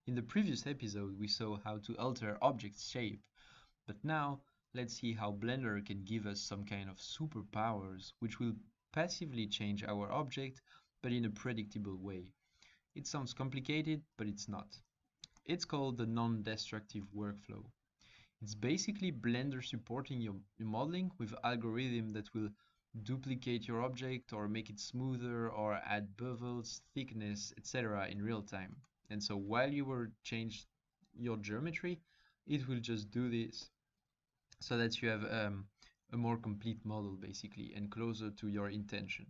In the previous episode, we saw how to alter object shape, but now let's see how Blender can give us some kind of superpowers which will passively change our object, but in a predictable way. It sounds complicated, but it's not. It's called the non-destructive workflow. It's basically Blender supporting your modeling with algorithm that will duplicate your object or make it smoother or add bevels, thickness, etc. in real time. And so while you will change your geometry, it will just do this so that you have a more complete model basically and closer to your intention.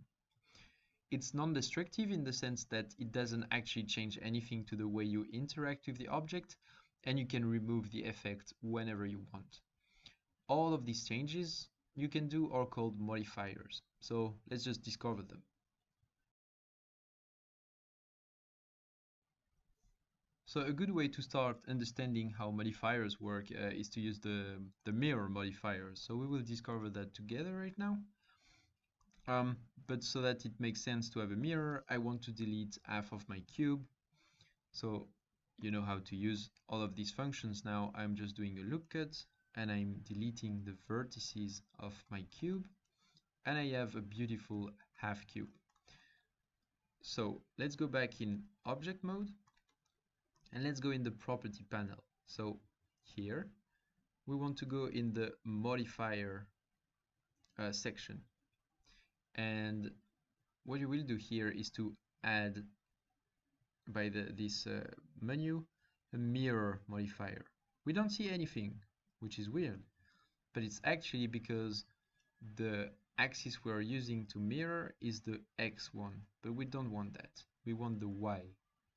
It's non-destructive in the sense that it doesn't actually change anything to the way you interact with the object, and you can remove the effect whenever you want. All of these changes you can do are called modifiers. So let's just discover them. So a good way to start understanding how modifiers work is to use the mirror modifiers. So we will discover that together right now. But so that it makes sense to have a mirror, I want to delete half of my cube. So you know how to use all of these functions now. I'm just doing a loop cut and I'm deleting the vertices of my cube, and I have a beautiful half cube. So let's go back in object mode and let's go in the property panel. So here we want to go in the modifier section, and what you will do here is to add by this menu a mirror modifier. We don't see anything, which is weird, but it's actually because the axis we're using to mirror is the X one, but we don't want that. We want the Y,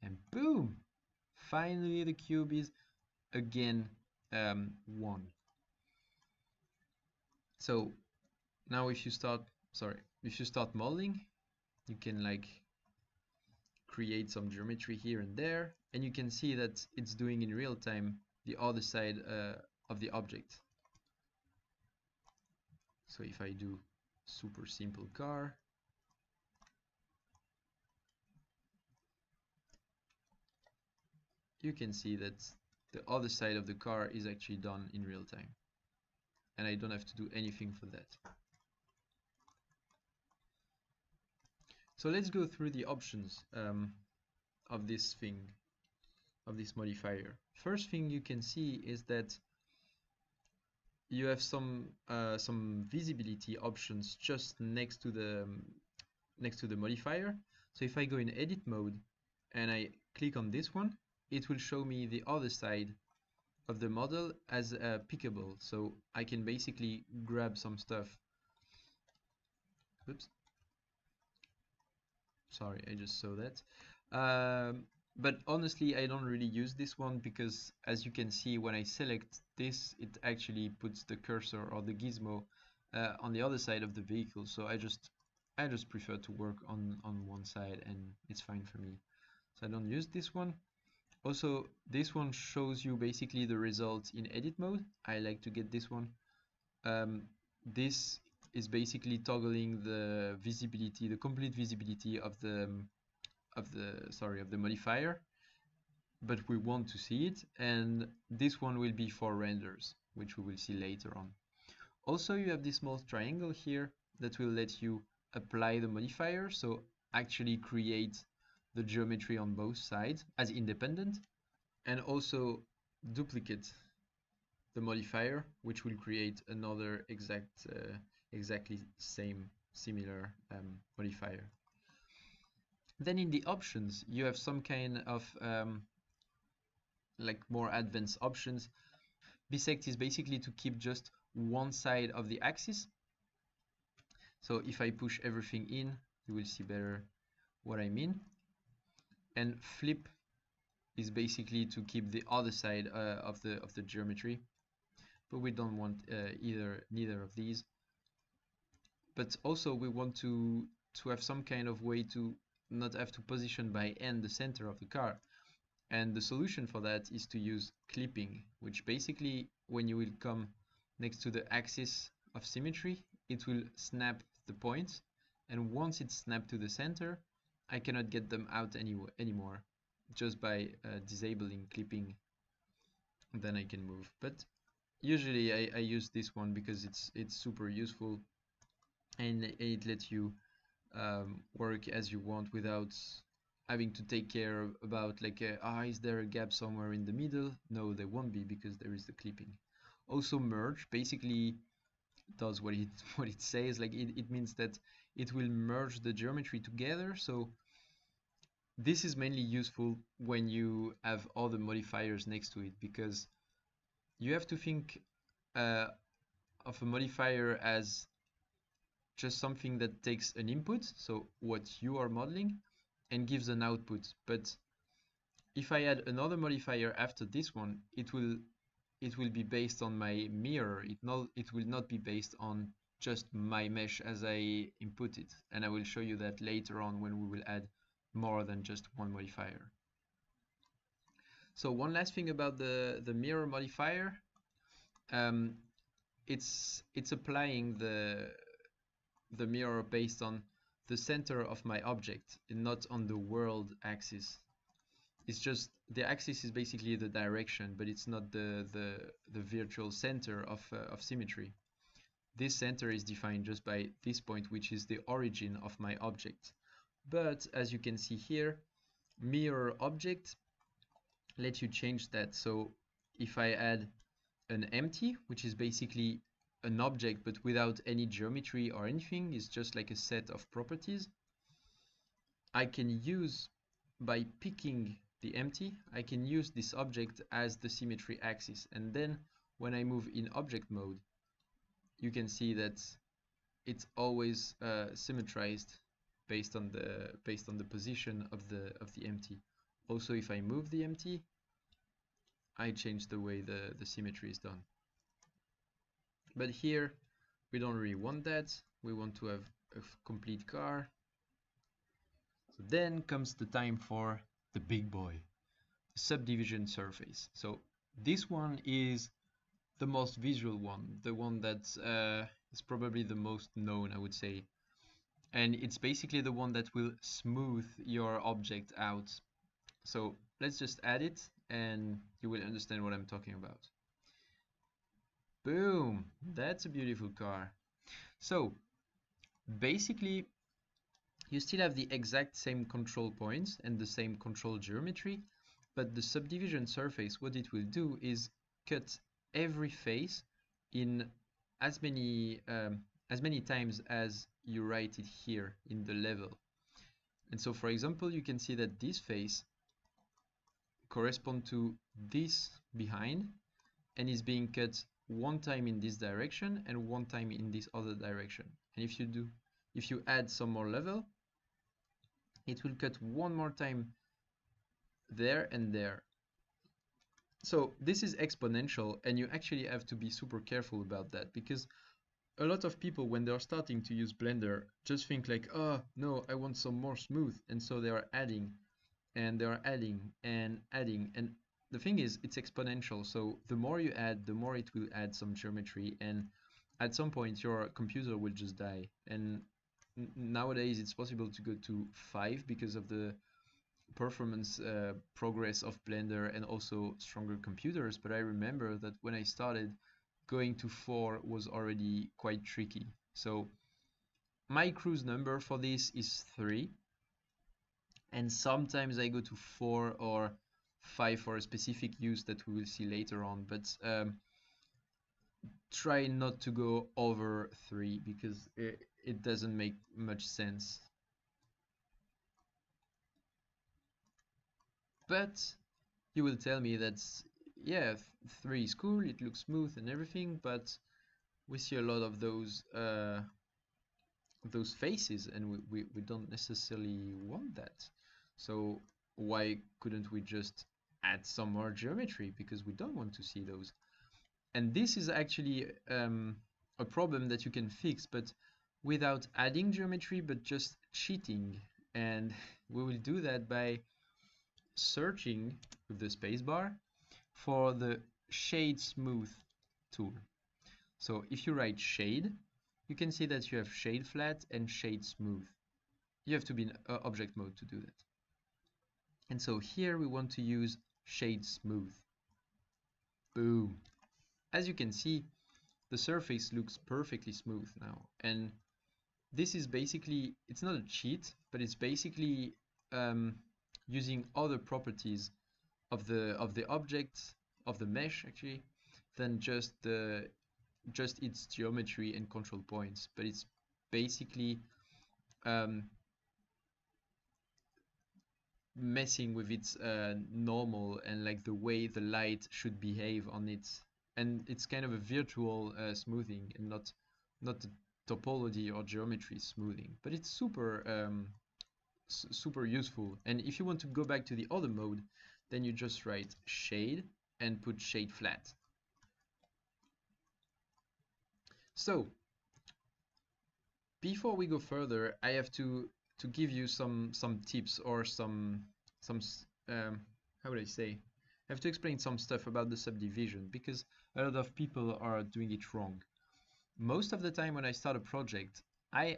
and boom! Finally the cube is again 1. So now if you start modeling, you can like create some geometry here and there, and you can see that it's doing in real time the other side of the object. So if I do super simple car, you can see that the other side of the car is actually done in real time, and I don't have to do anything for that. So let's go through the options of this modifier. First thing you can see is that you have some visibility options just next to the modifier. So if I go in edit mode and I click on this one, it will show me the other side of the model as pickable. So I can basically grab some stuff. Oops. Sorry, I just saw that. But honestly, I don't really use this one because, as you can see, when I select this, it actually puts the cursor or the gizmo on the other side of the vehicle. So I just prefer to work on one side, and it's fine for me. So I don't use this one. Also, this one shows you basically the results in edit mode. I like to get this one. This is basically toggling the visibility, the complete visibility of the modifier, but we want to see it, and this one will be for renders, which we will see later on. Also, you have this small triangle here that will let you apply the modifier, so actually create the geometry on both sides as independent, and also duplicate the modifier, which will create another exactly similar modifier. Then in the options, you have some kind of like more advanced options. Bisect is basically to keep just one side of the axis. So if I push everything in, you will see better what I mean. And flip is basically to keep the other side of the geometry, but we don't want neither of these. But also we want to have some kind of way to not have to position by end the center of the car, and the solution for that is to use clipping, which basically when you will come next to the axis of symmetry, it will snap the points, and once it's snapped to the center, I cannot get them out anymore. just by disabling clipping, then I can move. But usually I use this one because it's super useful, and it lets you work as you want without having to take care about like is there a gap somewhere in the middle? No, there won't be because there is the clipping. Also, merge basically does what it what it says. Like it means that it will merge the geometry together. So this is mainly useful when you have all the modifiers next to it, because you have to think uh, of a modifier as just something that takes an input, so what you are modeling, and gives an output. But if I add another modifier after this one, it will be based on my mirror. It will not be based on just my mesh as I input it. And I will show you that later on when we will add more than just one modifier. So one last thing about the mirror modifier, um, it's applying the mirror based on the center of my object and not on the world axis. It's just the axis is basically the direction, but it's not the virtual center of symmetry. This center is defined just by this point, which is the origin of my object. But as you can see here, mirror object lets you change that. So if I add an empty, which is basically an object but without any geometry or anything, it's just like a set of properties, I can use, by picking the empty, I can use this object as the symmetry axis. And then when I move in object mode, you can see that it's always symmetrized based on the position of the empty. Also, if I move the empty, I change the way the symmetry is done. But here we don't really want that. We want to have a complete car. So then comes the time for the big boy, the subdivision surface. So this one is the most visual one, the one that is probably the most known, I would say. And it's basically the one that will smooth your object out. So let's just add it and you will understand what I'm talking about. Boom, that's a beautiful car. So basically you still have the exact same control points and the same control geometry, but the subdivision surface, what it will do is cut every face in as many times as you write it here in the level. And so for example, you can see that this face correspond to this behind and is being cut one time in this direction and one time in this other direction. And if you add some more level, it will cut one more time there and there. So this is exponential, and you actually have to be super careful about that, because a lot of people, when they're starting to use Blender, just think like, oh no, I want some more smooth, and so they are adding and they are adding and adding. And the thing is, it's exponential, so the more you add, the more it will add some geometry, and at some point your computer will just die. And nowadays it's possible to go to 5 because of the performance progress of Blender and also stronger computers. But I remember that when I started, going to 4 was already quite tricky. So my cruise number for this is 3, and sometimes I go to 4 or 5 for a specific use that we will see later on, but try not to go over 3 because it doesn't make much sense. But you will tell me that, yeah, 3 is cool, it looks smooth and everything, but we see a lot of those faces, and we don't necessarily want that. So why couldn't we just add some more geometry, because we don't want to see those? And this is actually a problem that you can fix, but without adding geometry, but just cheating. And we will do that by searching with the spacebar for the shade smooth tool. So if you write shade, you can see that you have shade flat and shade smooth. You have to be in object mode to do that. And so here we want to use shade smooth. Boom. As you can see, the surface looks perfectly smooth now. And this is basically, it's not a cheat, but it's basically using other properties of the object, of the mesh actually, than just its geometry and control points. But it's basically um, messing with its normal and like the way the light should behave on it, and it's kind of a virtual smoothing and not the topology or geometry smoothing, but it's super useful. And if you want to go back to the other mode, then you just write shade and put shade flat. So before we go further, I have to give you some tips or some how would I say? I have to explain some stuff about the subdivision because a lot of people are doing it wrong. Most of the time when I start a project, I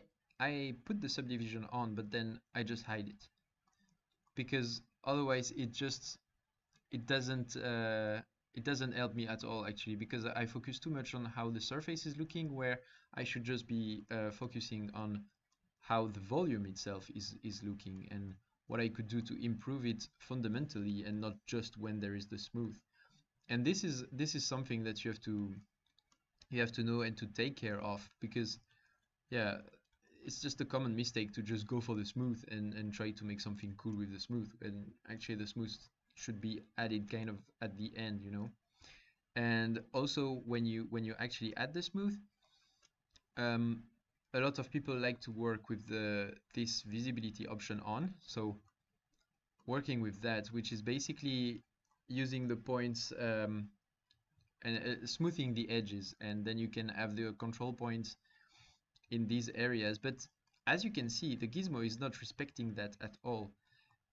put the subdivision on, but then I just hide it because otherwise it doesn't it doesn't help me at all actually, because I focus too much on how the surface is looking, where I should just be focusing on how the volume itself is looking and what I could do to improve it fundamentally and not just when there is the smooth. And this is something that you have to know and to take care of, because yeah, it's just a common mistake to just go for the smooth and try to make something cool with the smooth, and actually the smooth should be added kind of at the end, you know. And also when you actually add the smooth, um, a lot of people like to work with this visibility option on. So working with that, which is basically using the points and smoothing the edges, and then you can have the control points in these areas. But as you can see, the gizmo is not respecting that at all.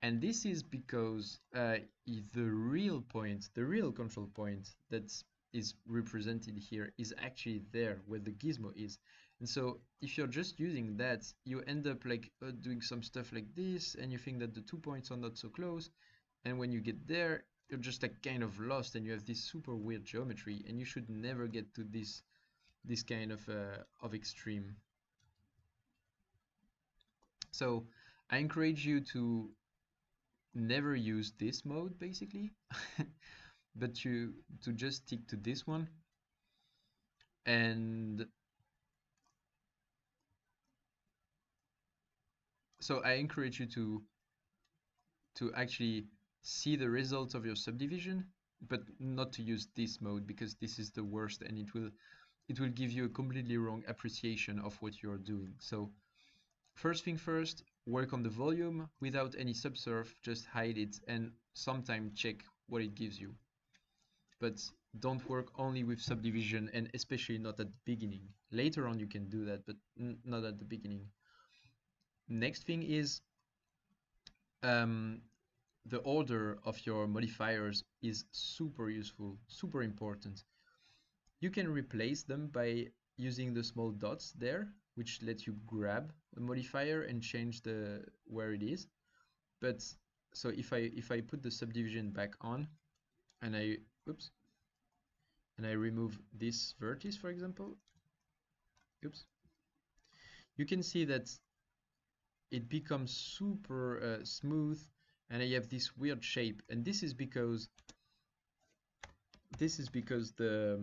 And this is because the real point, the real control point that is represented here is actually there where the gizmo is. And so if you're just using that, you end up like doing some stuff like this, and you think that the 2 points are not so close. And when you get there, you're just like kind of lost, and you have this super weird geometry, and you should never get to this kind of extreme. So I encourage you to never use this mode basically, but to just stick to this one. And so I encourage you to actually see the results of your subdivision, but not to use this mode, because this is the worst, and it will give you a completely wrong appreciation of what you're doing. So first thing first, work on the volume without any subsurf, just hide it and sometime check what it gives you. But don't work only with subdivision, and especially not at the beginning. Later on you can do that, but not at the beginning. Next thing is um, the order of your modifiers is super useful, super important. You can replace them by using the small dots there, which let you grab a modifier and change the where it is. But so if I put the subdivision back on, and I remove this vertex, for example, you can see that it becomes super smooth, and I have this weird shape. And this is because the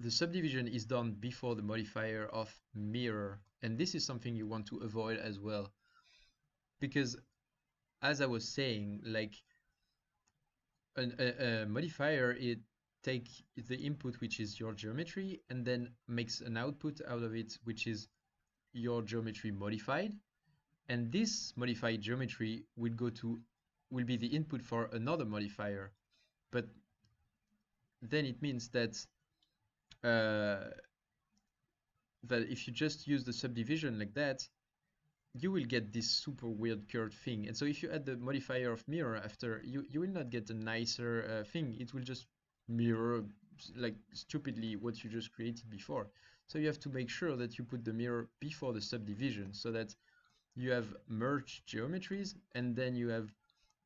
subdivision is done before the modifier of mirror, and this is something you want to avoid as well, because as I was saying, like a modifier, it take the input, which is your geometry, and then makes an output out of it, which is your geometry modified. And this modified geometry will be the input for another modifier. But then it means that that if you just use the subdivision like that, you will get this super weird curved thing. And so if you add the modifier of mirror after, you will not get a nicer thing. It will just mirror like stupidly what you just created before. So you have to make sure that you put the mirror before the subdivision, so that you have merged geometries, and then you have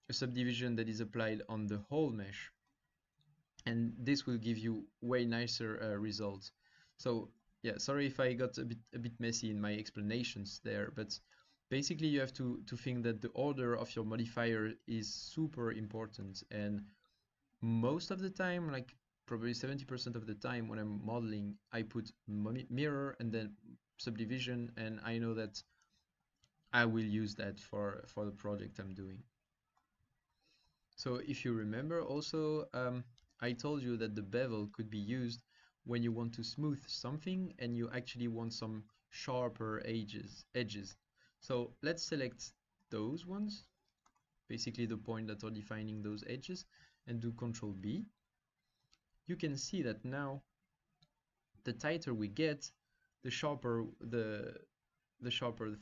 a subdivision that is applied on the whole mesh. And this will give you way nicer results. So yeah, sorry if I got a bit messy in my explanations there, but basically you have to think that the order of your modifier is super important. And most of the time, like probably 70% of the time when I'm modeling, I put mirror and then subdivision, and I know that I will use that for the project I'm doing. So if you remember also, I told you that the bevel could be used when you want to smooth something and you actually want some sharper edges. So let's select those ones, basically the point that are defining those edges, and do Control B. You can see that now the tighter we get, the sharper the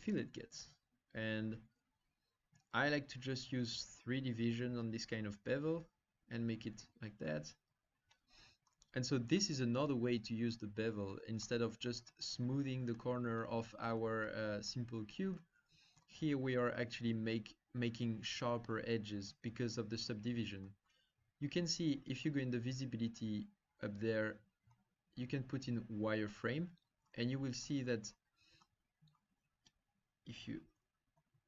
fillet gets. And I like to just use 3 division on this kind of bevel and make it like that. And so this is another way to use the bevel. Instead of just smoothing the corner of our simple cube, here we are actually making sharper edges because of the subdivision. You can see if you go in the visibility up there, you can put in wireframe, and you will see that if you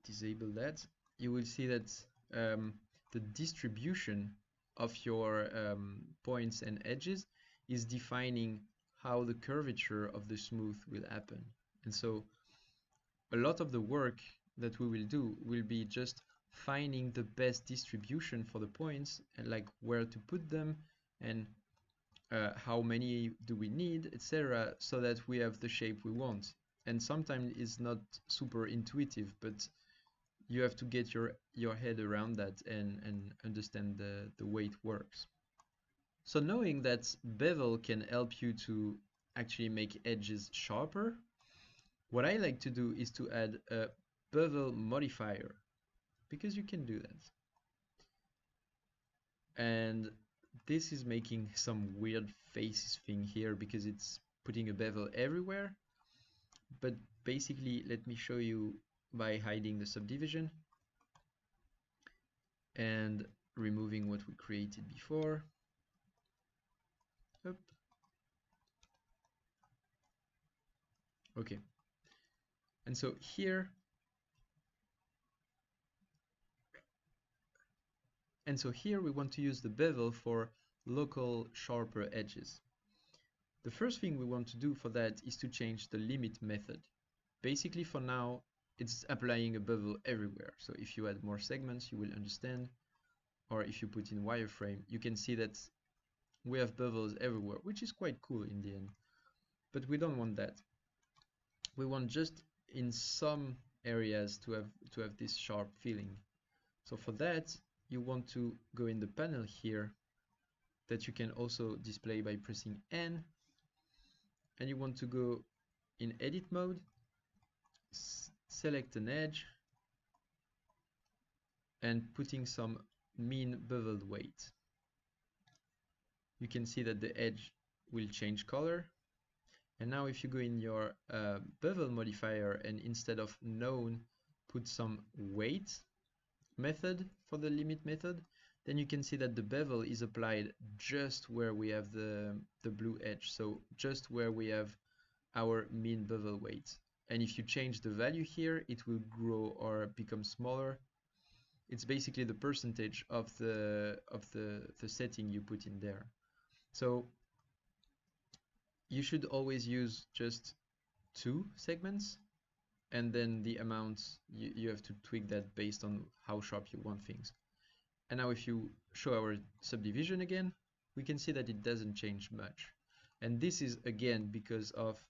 disable that, you will see that the distribution of your points and edges is defining how the curvature of the smooth will happen. And so a lot of the work that we will do will be just finding the best distribution for the points, and like where to put them, and how many do we need, etc., so that we have the shape we want. And sometimes it's not super intuitive, but you have to get your head around that and understand the way it works. So knowing that bevel can help you to actually make edges sharper, what I like to do is to add a bevel modifier, because you can do that. And this is making some weird faces thing here because it's putting a bevel everywhere. But basically, let me show you by hiding the subdivision and removing what we created before. Up. Okay. And so here, we want to use the bevel for local sharper edges. The first thing we want to do for that is to change the limit method. Basically, for now, it's applying a bevel everywhere. So if you add more segments, you will understand. Or if you put in wireframe, you can see that we have bevels everywhere, which is quite cool in the end. But we don't want that. We want just in some areas to have this sharp feeling. So for that, you want to go in the panel here that you can also display by pressing N, and you want to go in edit mode, select an edge, and putting some mean beveled weight. You can see that the edge will change color. And now if you go in your bevel modifier and instead of known, put some weight method for the limit method, then you can see that the bevel is applied just where we have the blue edge, so just where we have our mean bevel weight. And if you change the value here, it will grow or become smaller. It's basically the percentage of the setting you put in there. So you should always use just 2 segments, and then the amount you have to tweak that based on how sharp you want things. And now if you show our subdivision again, we can see that it doesn't change much. And this is again because of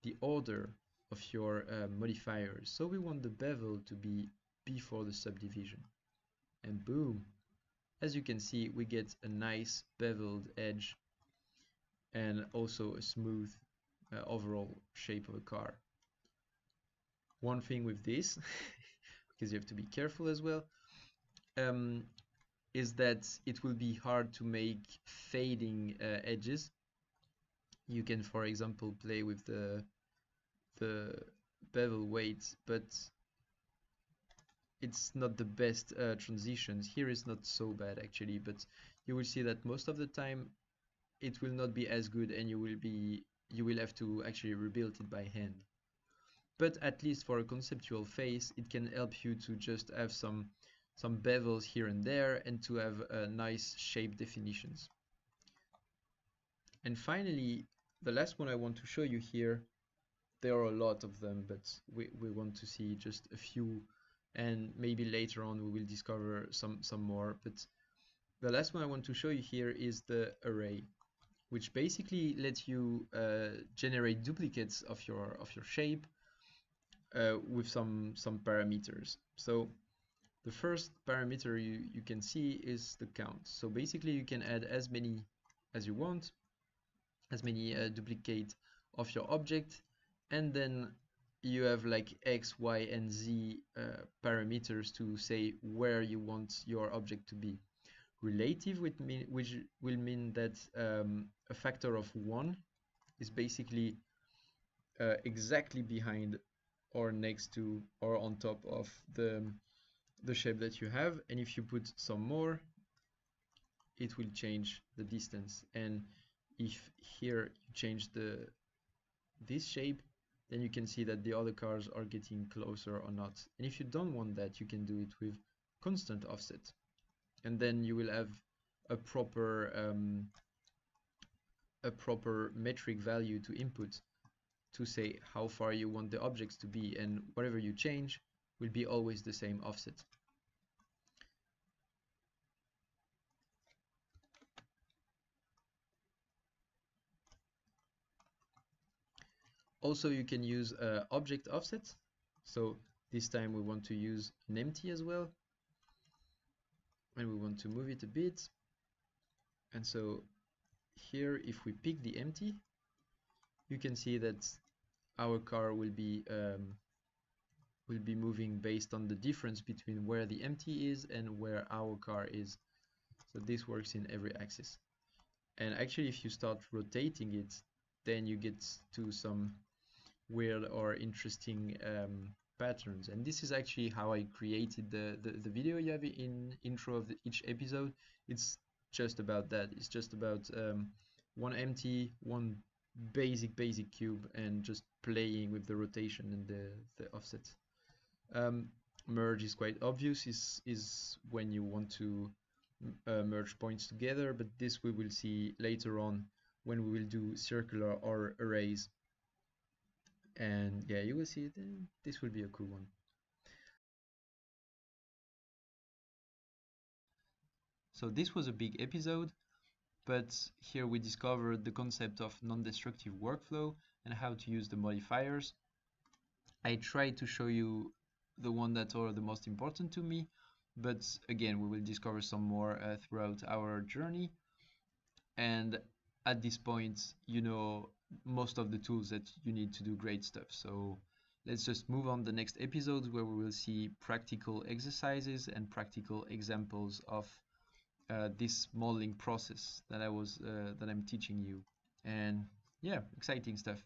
the order of your modifiers. So we want the bevel to be before the subdivision. And boom, as you can see, we get a nice beveled edge and also a smooth overall shape of a car. One thing with this, because you have to be careful as well, is that it will be hard to make fading edges. You can, for example, play with the bevel weight, but it's not the best transitions. Here is not so bad actually, but you will see that most of the time it will not be as good, and you will have to actually rebuild it by hand. But at least for a conceptual phase, it can help you to just have some bevels here and there and to have nice shape definitions. And finally, the last one I want to show you here, there are a lot of them, but we want to see just a few, and maybe later on we will discover some more. But the last one I want to show you here is the array, which basically lets you generate duplicates of your shape with some parameters. So the first parameter you can see is the count. So basically you can add as many as you want, as many duplicate of your object, and then you have like X, Y, and Z parameters to say where you want your object to be. Relative, which will mean that a factor of 1 is basically exactly behind or next to or on top of the shape that you have, and if you put some more, it will change the distance. And if here you change this shape, then you can see that the other cars are getting closer or not. And if you don't want that, you can do it with constant offset, and then you will have a proper metric value to input to say how far you want the objects to be, and whatever you change will be always the same offset. Also, you can use object offset. So this time we want to use an empty as well, and we want to move it a bit. And so here, if we pick the empty, you can see that our car will be moving based on the difference between where the empty is and where our car is. So this works in every axis. And actually, if you start rotating it, then you get to some weird or interesting patterns. And this is actually how I created the video you have in intro of each episode. It's just about that. It's just about one empty, one basic cube, and just playing with the rotation and the offset. Merge is quite obvious, is when you want to merge points together, but this we will see later on when we will do circular or arrays. And yeah, you will see it. This will be a cool one. So this was a big episode, but here we discovered the concept of non-destructive workflow and how to use the modifiers. I tried to show you the one that are the most important to me, but again, we will discover some more throughout our journey. And at this point, you know most of the tools that you need to do great stuff. So let's just move on the next episodes where we will see practical exercises and practical examples of this modeling process that I'm teaching you. And yeah, exciting stuff.